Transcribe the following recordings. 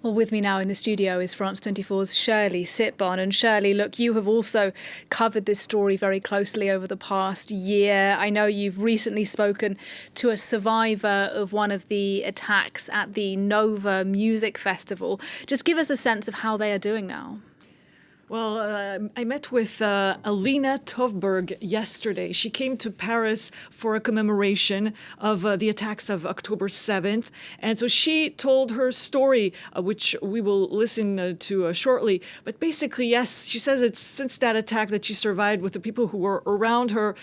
Well, with me now in the studio is France 24's Shirli Sitbon. And Shirli, look, you have also covered this story very closely over the past year. I know you've recently spoken to a survivor of one of the attacks at the Nova Music Festival. Just give us a sense of how they are doing now. Well, I met with Alina Tovberg yesterday. She came to Paris for a commemoration of the attacks of October 7th. And so she told her story, which we will listen to shortly. But basically, yes, she says it's since that attack that she survived with the people who were around her.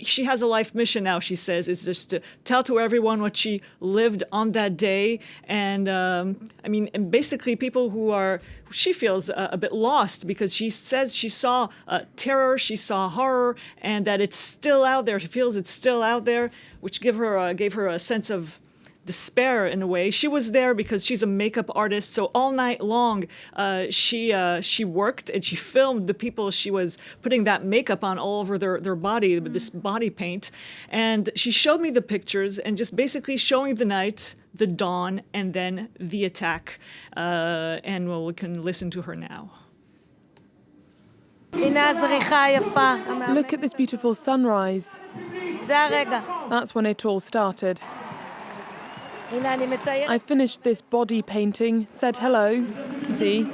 She has a life mission now, she says, is just to tell to everyone what she lived on that day. And and basically people who she feels a bit lost because she says she saw terror, she saw horror, and that it's still out there. She feels it's still out there, which gave her a sense of despair in a way. She was there because she's a makeup artist, so all night long she worked and she filmed the people she was putting that makeup on all over their body, this body paint. And she showed me the pictures and just basically showing the night, the dawn, and then the attack. We can listen to her now. Look at this beautiful sunrise. That's when it all started. I finished this body painting, said hello, see?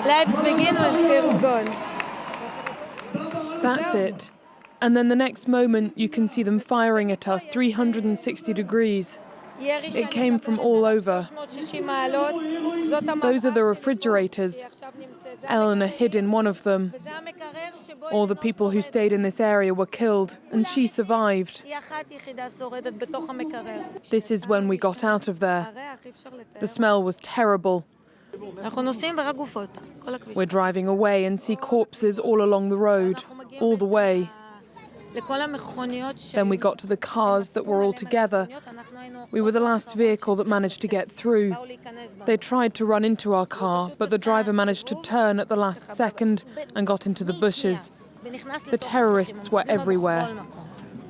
Lives begin when fear's gone. That's it. And then the next moment you can see them firing at us 360 degrees. It came from all over. Those are the refrigerators. Elena hid in one of them. All the people who stayed in this area were killed, and she survived. This is when we got out of there. The smell was terrible. We're driving away and see corpses all along the road, all the way. Then we got to the cars that were all together. We were the last vehicle that managed to get through. They tried to run into our car, but the driver managed to turn at the last second and got into the bushes. The terrorists were everywhere.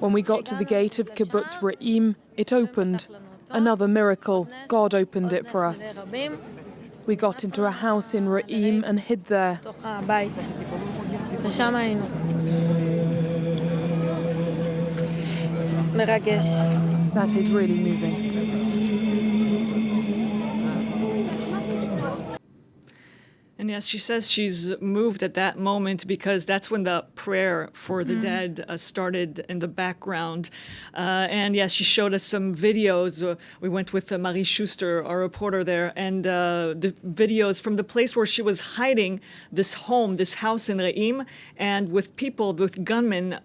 When we got to the gate of Kibbutz Re'im, it opened. Another miracle. God opened it for us. We got into a house in Re'im and hid there. That is really moving. And yes, she says she's moved at that moment because that's when the prayer for the dead started in the background. And yes, she showed us some videos. We went with Marie Schuster, our reporter there, and the videos from the place where she was hiding, this house in Re'im, and with people, with gunmen,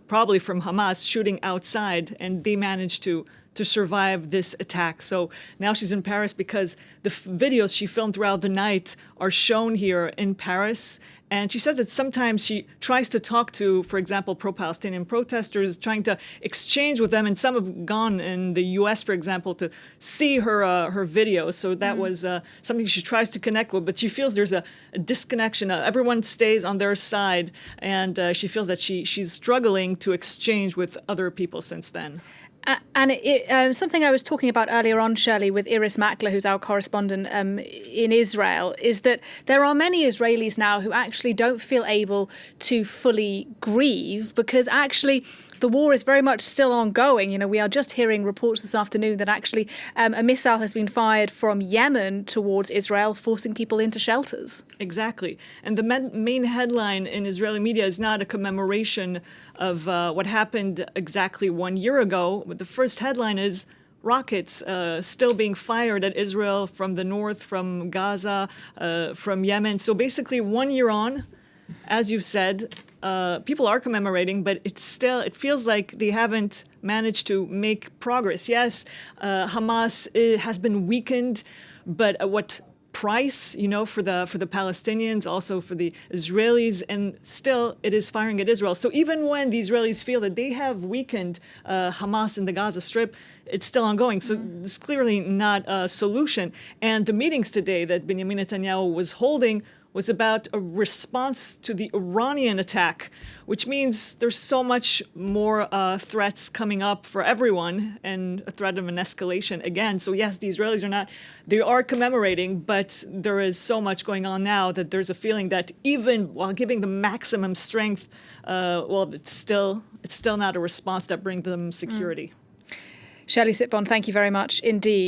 probably from Hamas, shooting outside, and they managed to survive this attack. So now she's in Paris because the videos she filmed throughout the night are shown here in Paris. And she says that sometimes she tries to talk to, for example, pro-Palestinian protesters, trying to exchange with them. And some have gone in the U.S., for example, to see her videos. So that was something she tries to connect with. But she feels there's a disconnection. Everyone stays on their side. And she feels that she's struggling to exchange with other people since then. And something I was talking about earlier on, Shirley, with Iris Makler, who's our correspondent in Israel, is that there are many Israelis now who actually don't feel able to fully grieve because actually the war is very much still ongoing. You know, we are just hearing reports this afternoon that actually a missile has been fired from Yemen towards Israel, forcing people into shelters. Exactly. And the main headline in Israeli media is not a commemoration of what happened exactly 1 year ago. But the first headline is rockets still being fired at Israel from the north, from Gaza, from Yemen. So basically 1 year on, as you've said, people are commemorating, but it feels like they haven't managed to make progress. Yes, Hamas has been weakened, but at what price, for the Palestinians, also for the Israelis, and still it is firing at Israel. So even when the Israelis feel that they have weakened Hamas in the Gaza Strip, it's still ongoing. So it's clearly not a solution. And the meetings today that Benjamin Netanyahu was holding was about a response to the Iranian attack, which means there's so much more threats coming up for everyone and a threat of an escalation again. So yes, the Israelis they are commemorating, but there is so much going on now that there's a feeling that even while giving them maximum strength, it's still not a response that brings them security. Shirli Sitbon, thank you very much indeed.